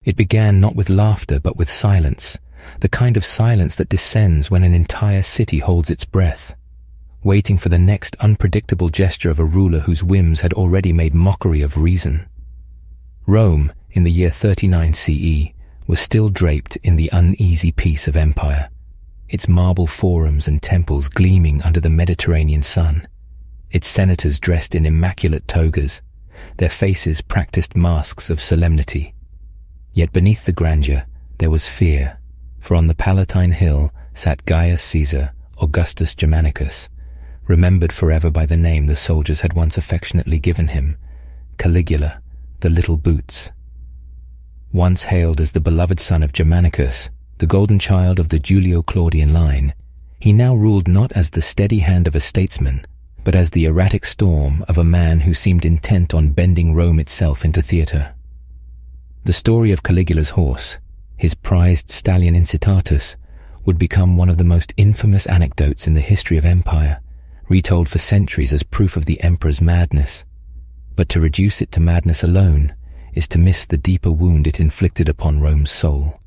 It began not with laughter but with silence, the kind of silence that descends when an entire city holds its breath, waiting for the next unpredictable gesture of a ruler whose whims had already made mockery of reason. Rome, in the year 39 CE, was still draped in the uneasy peace of empire, its marble forums and temples gleaming under the Mediterranean sun, its senators dressed in immaculate togas, their faces practiced masks of solemnity. Yet beneath the grandeur there was fear, for on the Palatine Hill sat Gaius Caesar Augustus Germanicus, remembered forever by the name the soldiers had once affectionately given him, Caligula, the Little Boots. Once hailed as the beloved son of Germanicus, the golden child of the Julio-Claudian line, he now ruled not as the steady hand of a statesman, but as the erratic storm of a man who seemed intent on bending Rome itself into theatre. The story of Caligula's horse, his prized stallion Incitatus, would become one of the most infamous anecdotes in the history of empire, retold for centuries as proof of the emperor's madness. But to reduce it to madness alone is to miss the deeper wound it inflicted upon Rome's soul.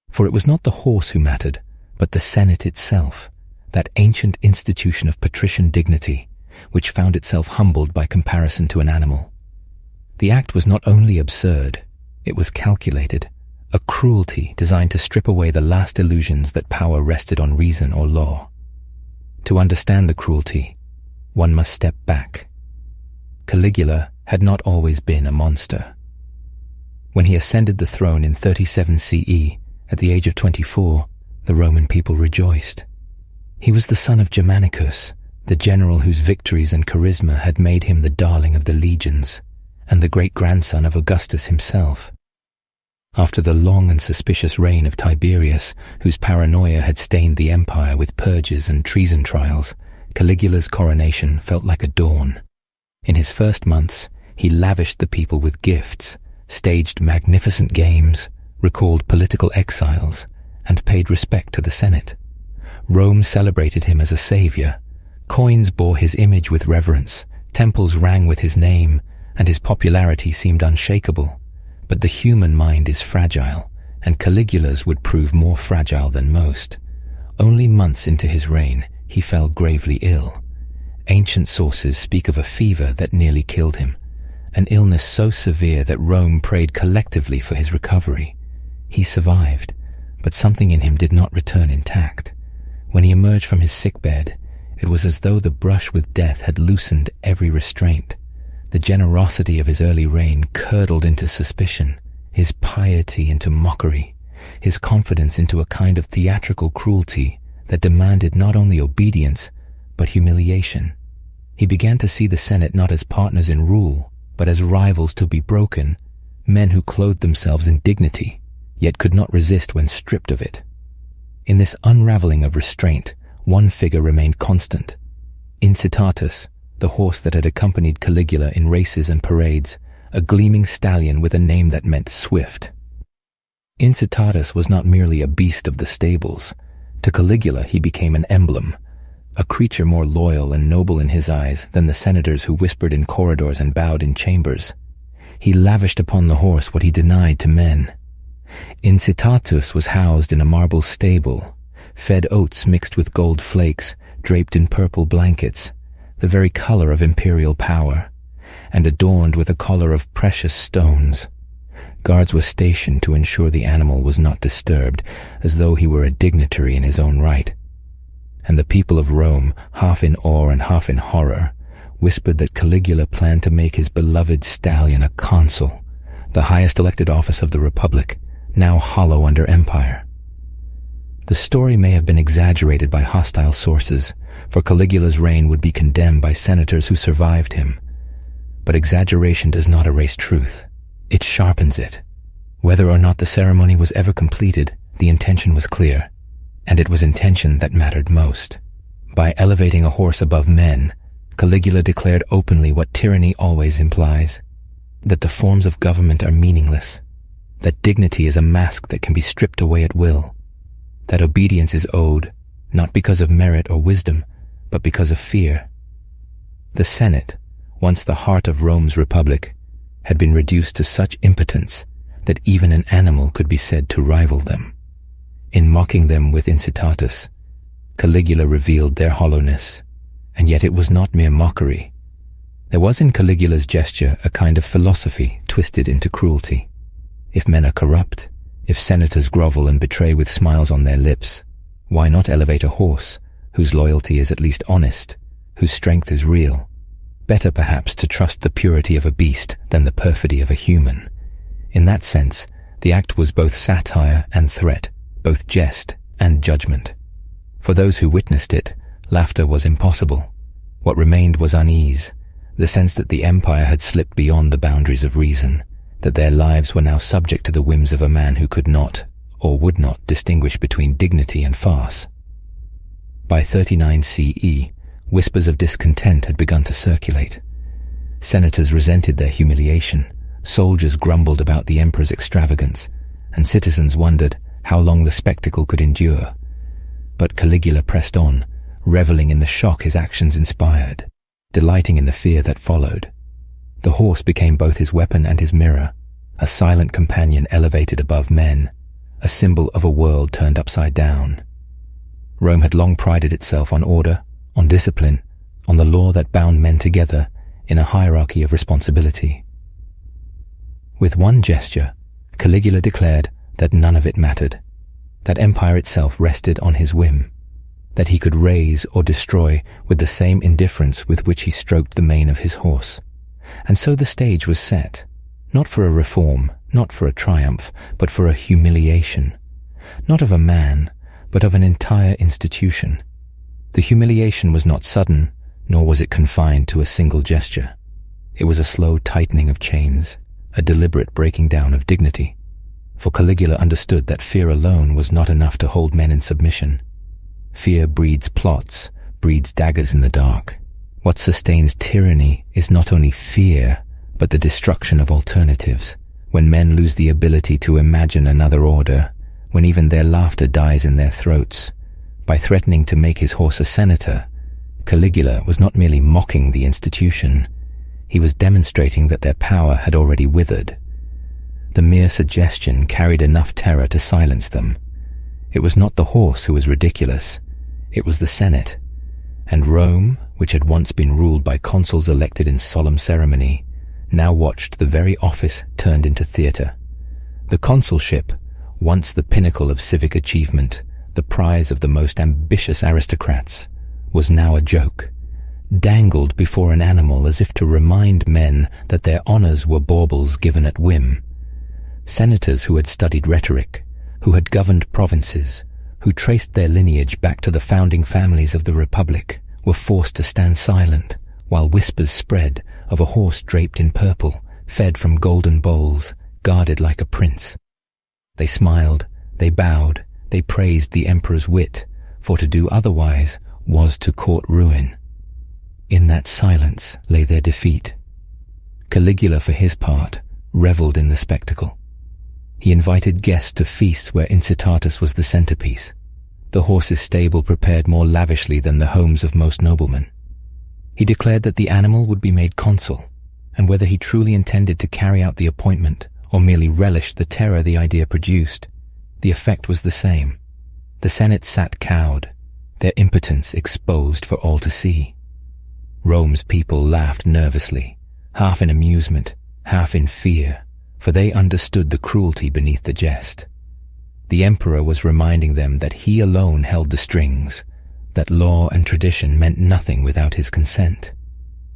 For it was not the horse who mattered, but the Senate itself, that ancient institution of patrician dignity, which found itself humbled by comparison to an animal. The act was not only absurd, it was calculated, a cruelty designed to strip away the last illusions that power rested on reason or law. To understand the cruelty, one must step back. Caligula had not always been a monster. When he ascended the throne in 37 CE, at the age of 24, the Roman people rejoiced. He was the son of Germanicus, the general whose victories and charisma had made him the darling of the legions, and the great-grandson of Augustus himself. After the long and suspicious reign of Tiberius, whose paranoia had stained the empire with purges and treason trials, Caligula's coronation felt like a dawn. In his first months, he lavished the people with gifts, staged magnificent games, recalled political exiles, and paid respect to the Senate. Rome celebrated him as a savior. Coins bore his image with reverence, temples rang with his name, and his popularity seemed unshakable. But the human mind is fragile, and Caligula's would prove more fragile than most. Only months into his reign, he fell gravely ill. Ancient sources speak of a fever that nearly killed him, an illness so severe that Rome prayed collectively for his recovery. He survived, but something in him did not return intact. When he emerged from his sickbed, it was as though the brush with death had loosened every restraint. The generosity of his early reign curdled into suspicion, his piety into mockery, his confidence into a kind of theatrical cruelty that demanded not only obedience, but humiliation. He began to see the Senate not as partners in rule, but as rivals to be broken, men who clothed themselves in dignity, yet could not resist when stripped of it. In this unraveling of restraint, one figure remained constant: Incitatus, the horse that had accompanied Caligula in races and parades, a gleaming stallion with a name that meant swift. Incitatus was not merely a beast of the stables. To Caligula he became an emblem, a creature more loyal and noble in his eyes than the senators who whispered in corridors and bowed in chambers. He lavished upon the horse what he denied to men. Incitatus was housed in a marble stable, fed oats mixed with gold flakes, draped in purple blankets, the very color of imperial power, and adorned with a collar of precious stones. Guards were stationed to ensure the animal was not disturbed, as though he were a dignitary in his own right. And the people of Rome, half in awe and half in horror, whispered that Caligula planned to make his beloved stallion a consul, the highest elected office of the Republic, now hollow under empire. The story may have been exaggerated by hostile sources, for Caligula's reign would be condemned by senators who survived him. But exaggeration does not erase truth. It sharpens it. Whether or not the ceremony was ever completed, the intention was clear, and it was intention that mattered most. By elevating a horse above men, Caligula declared openly what tyranny always implies: that the forms of government are meaningless, that dignity is a mask that can be stripped away at will, that obedience is owed, not because of merit or wisdom, but because of fear. The Senate, once the heart of Rome's republic, had been reduced to such impotence that even an animal could be said to rival them. In mocking them with Incitatus, Caligula revealed their hollowness, and yet it was not mere mockery. There was in Caligula's gesture a kind of philosophy twisted into cruelty. If men are corrupt, if senators grovel and betray with smiles on their lips, why not elevate a horse whose loyalty is at least honest, whose strength is real? Better perhaps to trust the purity of a beast than the perfidy of a human. In that sense, the act was both satire and threat, both jest and judgment. For those who witnessed it, laughter was impossible. What remained was unease, the sense that the empire had slipped beyond the boundaries of reason, that their lives were now subject to the whims of a man who could not, or would not, distinguish between dignity and farce. By 39 CE, whispers of discontent had begun to circulate. Senators resented their humiliation, soldiers grumbled about the emperor's extravagance, and citizens wondered how long the spectacle could endure. But Caligula pressed on, reveling in the shock his actions inspired, delighting in the fear that followed. The horse became both his weapon and his mirror, a silent companion elevated above men, a symbol of a world turned upside down. Rome had long prided itself on order, on discipline, on the law that bound men together in a hierarchy of responsibility. With one gesture, Caligula declared that none of it mattered, that empire itself rested on his whim, that he could raise or destroy with the same indifference with which he stroked the mane of his horse. And so the stage was set, not for a reform, not for a triumph, but for a humiliation, not of a man, but of an entire institution. The humiliation was not sudden, nor was it confined to a single gesture. It was a slow tightening of chains, a deliberate breaking down of dignity. For Caligula understood that fear alone was not enough to hold men in submission. Fear breeds plots, breeds daggers in the dark. What sustains tyranny is not only fear, but the destruction of alternatives. When men lose the ability to imagine another order, when even their laughter dies in their throats. By threatening to make his horse a senator, Caligula was not merely mocking the institution, he was demonstrating that their power had already withered. The mere suggestion carried enough terror to silence them. It was not the horse who was ridiculous, it was the Senate. And Rome, which had once been ruled by consuls elected in solemn ceremony, now watched the very office turned into theatre. The consulship, once the pinnacle of civic achievement, the prize of the most ambitious aristocrats, was now a joke, dangled before an animal as if to remind men that their honors were baubles given at whim. Senators who had studied rhetoric, who had governed provinces, who traced their lineage back to the founding families of the Republic, were forced to stand silent, while whispers spread of a horse draped in purple, fed from golden bowls, guarded like a prince. They smiled, they bowed, they praised the emperor's wit, for to do otherwise was to court ruin. In that silence lay their defeat. Caligula, for his part, revelled in the spectacle. He invited guests to feasts where Incitatus was the centerpiece, the horse's stable prepared more lavishly than the homes of most noblemen. He declared that the animal would be made consul, and whether he truly intended to carry out the appointment or merely relished the terror the idea produced, the effect was the same. The Senate sat cowed, their impotence exposed for all to see. Rome's people laughed nervously, half in amusement, half in fear, for they understood the cruelty beneath the jest. The emperor was reminding them that he alone held the strings, that law and tradition meant nothing without his consent.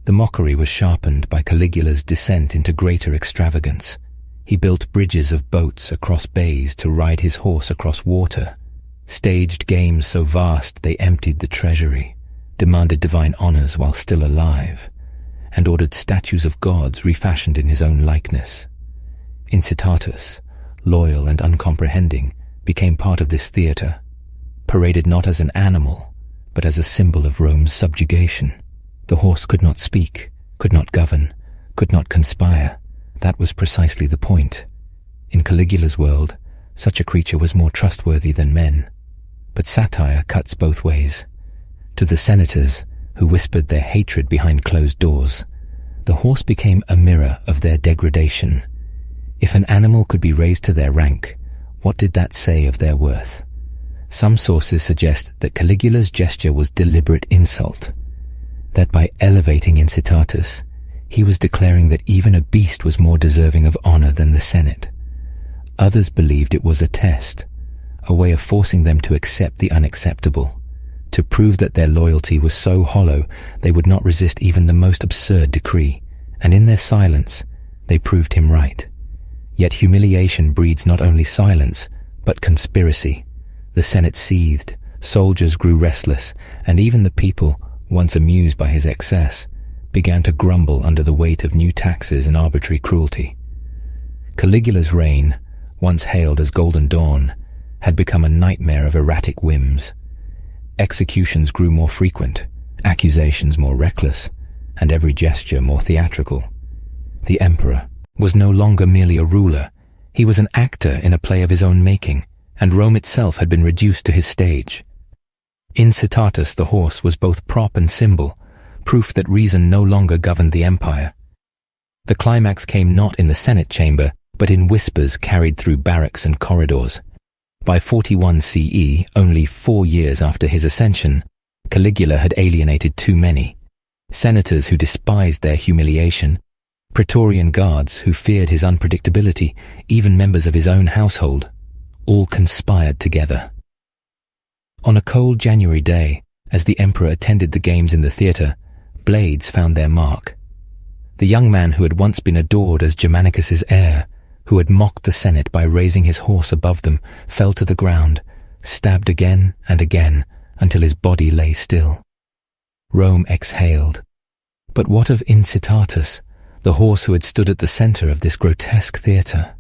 The mockery was sharpened by Caligula's descent into greater extravagance. He built bridges of boats across bays to ride his horse across water, staged games so vast they emptied the treasury, demanded divine honors while still alive, and ordered statues of gods refashioned in his own likeness. Incitatus, loyal and uncomprehending, became part of this theatre, paraded not as an animal, but as a symbol of Rome's subjugation. The horse could not speak, could not govern, could not conspire. That was precisely the point. In Caligula's world, such a creature was more trustworthy than men. But satire cuts both ways. To the senators, who whispered their hatred behind closed doors, the horse became a mirror of their degradation. If an animal could be raised to their rank, what did that say of their worth? Some sources suggest that Caligula's gesture was deliberate insult, that by elevating Incitatus, he was declaring that even a beast was more deserving of honor than the Senate. Others believed it was a test, a way of forcing them to accept the unacceptable, to prove that their loyalty was so hollow they would not resist even the most absurd decree, and in their silence, they proved him right. Yet humiliation breeds not only silence, but conspiracy. The Senate seethed, soldiers grew restless, and even the people, once amused by his excess, began to grumble under the weight of new taxes and arbitrary cruelty. Caligula's reign, once hailed as Golden Dawn, had become a nightmare of erratic whims. Executions grew more frequent, accusations more reckless, and every gesture more theatrical. The emperor was no longer merely a ruler, he was an actor in a play of his own making, and Rome itself had been reduced to his stage. Incitatus the horse was both prop and symbol, proof that reason no longer governed the empire. The climax came not in the Senate chamber, but in whispers carried through barracks and corridors. By 41 CE, only 4 years after his ascension, Caligula had alienated too many. Senators who despised their humiliation, Praetorian guards who feared his unpredictability, even members of his own household, all conspired together. On a cold January day, as the emperor attended the games in the theatre, blades found their mark. The young man who had once been adored as Germanicus's heir, who had mocked the Senate by raising his horse above them, fell to the ground, stabbed again and again until his body lay still. Rome exhaled. But what of Incitatus, the horse who had stood at the center of this grotesque theatre?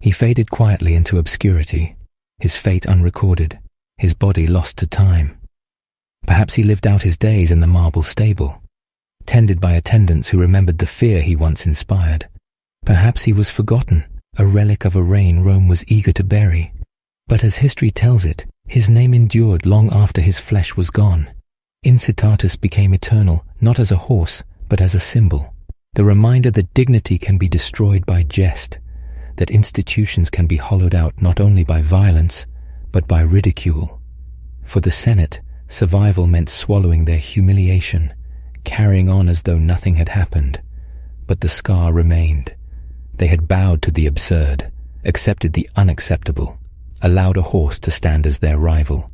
He faded quietly into obscurity, his fate unrecorded, his body lost to time. Perhaps he lived out his days in the marble stable, tended by attendants who remembered the fear he once inspired. Perhaps he was forgotten, a relic of a reign Rome was eager to bury. But as history tells it, his name endured long after his flesh was gone. Incitatus became eternal, not as a horse, but as a symbol. The reminder that dignity can be destroyed by jest, that institutions can be hollowed out not only by violence, but by ridicule. For the Senate, survival meant swallowing their humiliation, carrying on as though nothing had happened. But the scar remained. They had bowed to the absurd, accepted the unacceptable, allowed a horse to stand as their rival,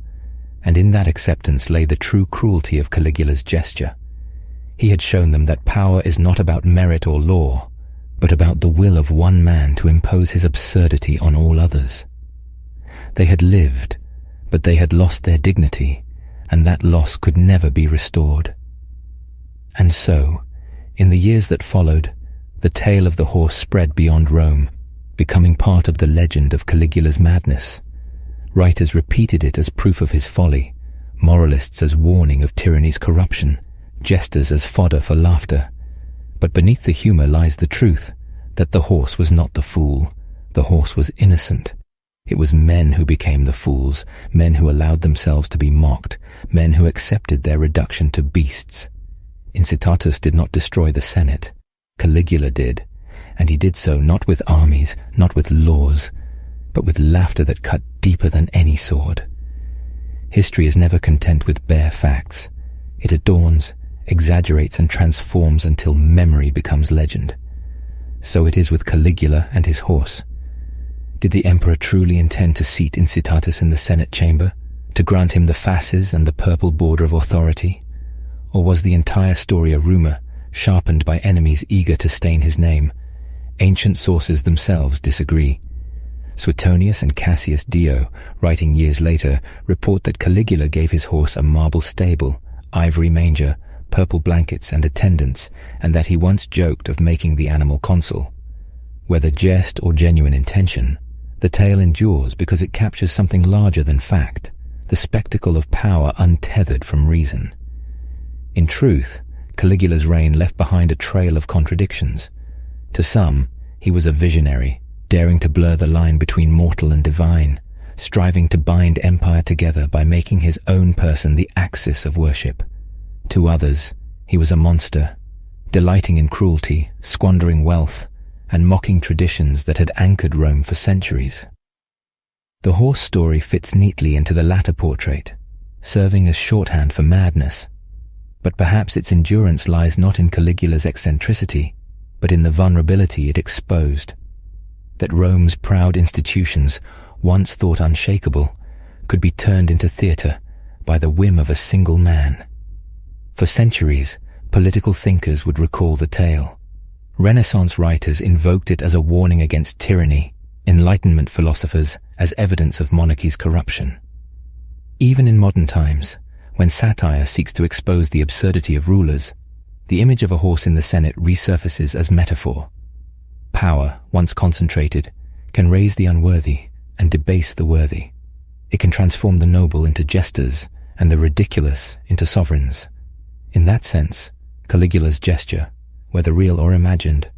and in that acceptance lay the true cruelty of Caligula's gesture. He had shown them that power is not about merit or law, but about the will of one man to impose his absurdity on all others. They had lived, but they had lost their dignity, and that loss could never be restored. And so, in the years that followed, the tale of the horse spread beyond Rome, becoming part of the legend of Caligula's madness. Writers repeated it as proof of his folly, moralists as warning of tyranny's corruption, jesters as fodder for laughter. But beneath the humor lies the truth, that the horse was not the fool, the horse was innocent. It was men who became the fools, men who allowed themselves to be mocked, men who accepted their reduction to beasts. Incitatus did not destroy the Senate. Caligula did, and he did so not with armies, not with laws, but with laughter that cut deeper than any sword. History is never content with bare facts. It adorns, exaggerates, and transforms until memory becomes legend. So it is with Caligula and his horse. Did the emperor truly intend to seat Incitatus in the Senate chamber, to grant him the fasces and the purple border of authority? Or was the entire story a rumor, sharpened by enemies eager to stain his name? Ancient sources themselves disagree. Suetonius and Cassius Dio, writing years later, report that Caligula gave his horse a marble stable, ivory manger, purple blankets and attendants, and that he once joked of making the animal consul. Whether jest or genuine intention, the tale endures because it captures something larger than fact, the spectacle of power untethered from reason. In truth, Caligula's reign left behind a trail of contradictions. To some, he was a visionary, daring to blur the line between mortal and divine, striving to bind empire together by making his own person the axis of worship. To others, he was a monster, delighting in cruelty, squandering wealth, and mocking traditions that had anchored Rome for centuries. The horse story fits neatly into the latter portrait, serving as shorthand for madness. But perhaps its endurance lies not in Caligula's eccentricity, but in the vulnerability it exposed. That Rome's proud institutions, once thought unshakable, could be turned into theatre by the whim of a single man. For centuries, political thinkers would recall the tale. Renaissance writers invoked it as a warning against tyranny, Enlightenment philosophers as evidence of monarchy's corruption. Even in modern times, when satire seeks to expose the absurdity of rulers, the image of a horse in the Senate resurfaces as metaphor. Power, once concentrated, can raise the unworthy and debase the worthy. It can transform the noble into jesters and the ridiculous into sovereigns. In that sense, Caligula's gesture, whether real or imagined,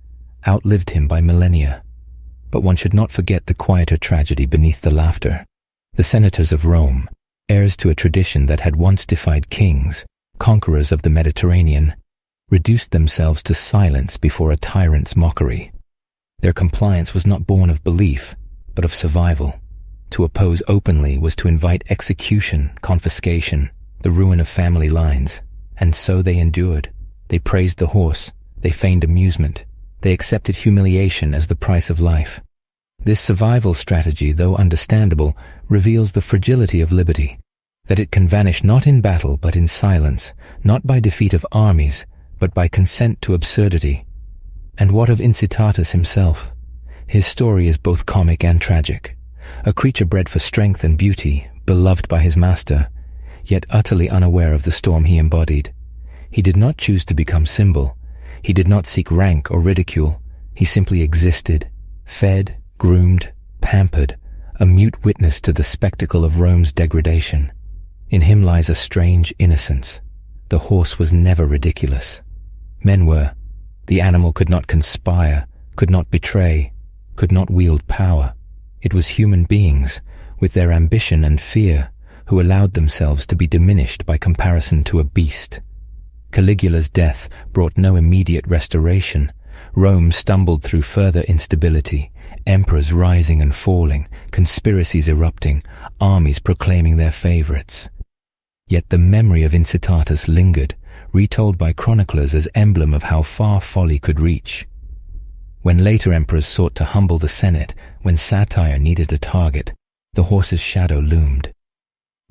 outlived him by millennia. But one should not forget the quieter tragedy beneath the laughter. The senators of Rome, heirs to a tradition that had once defied kings, conquerors of the Mediterranean, reduced themselves to silence before a tyrant's mockery. Their compliance was not born of belief, but of survival. To oppose openly was to invite execution, confiscation, the ruin of family lines. And so they endured. They praised the horse. They feigned amusement. They accepted humiliation as the price of life. This survival strategy, though understandable, reveals the fragility of liberty, that it can vanish not in battle but in silence, not by defeat of armies, but by consent to absurdity. And what of Incitatus himself? His story is both comic and tragic. A creature bred for strength and beauty, beloved by his master, yet utterly unaware of the storm he embodied. He did not choose to become symbol. He did not seek rank or ridicule. He simply existed, fed, groomed, pampered, a mute witness to the spectacle of Rome's degradation. In him lies a strange innocence. The horse was never ridiculous. Men were. The animal could not conspire, could not betray, could not wield power. It was human beings, with their ambition and fear, who allowed themselves to be diminished by comparison to a beast. Caligula's death brought no immediate restoration. Rome stumbled through further instability, emperors rising and falling, conspiracies erupting, armies proclaiming their favorites. Yet the memory of Incitatus lingered, retold by chroniclers as emblem of how far folly could reach. When later emperors sought to humble the Senate, when satire needed a target, the horse's shadow loomed.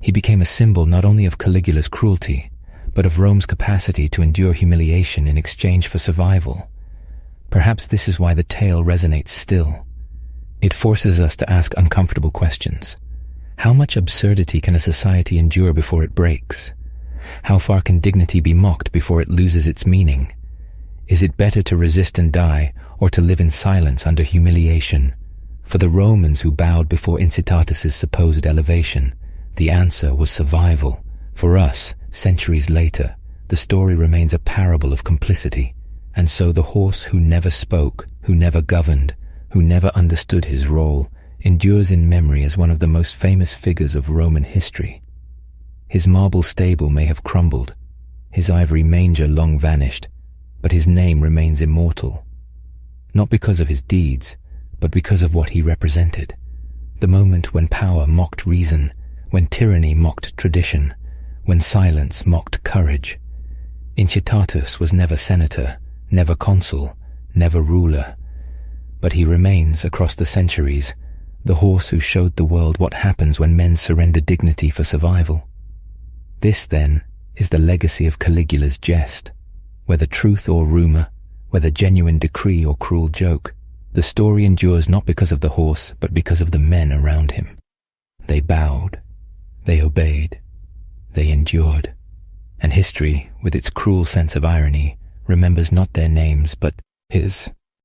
He became a symbol not only of Caligula's cruelty, but of Rome's capacity to endure humiliation in exchange for survival. Perhaps this is why the tale resonates still. It forces us to ask uncomfortable questions. How much absurdity can a society endure before it breaks? How far can dignity be mocked before it loses its meaning? Is it better to resist and die, or to live in silence under humiliation? For the Romans who bowed before Incitatus's supposed elevation, the answer was survival. For us, centuries later, the story remains a parable of complicity, and so the horse who never spoke, who never governed, who never understood his role, endures in memory as one of the most famous figures of Roman history. His marble stable may have crumbled, his ivory manger long vanished, but his name remains immortal. Not because of his deeds, but because of what he represented. The moment when power mocked reason, when tyranny mocked tradition, when silence mocked courage. Incitatus was never senator, never consul, never ruler, but he remains, across the centuries, the horse who showed the world what happens when men surrender dignity for survival. This, then, is the legacy of Caligula's jest. Whether truth or rumor, whether genuine decree or cruel joke, the story endures not because of the horse, but because of the men around him. They bowed, they obeyed, they endured, and history, with its cruel sense of irony, remembers not their names but his.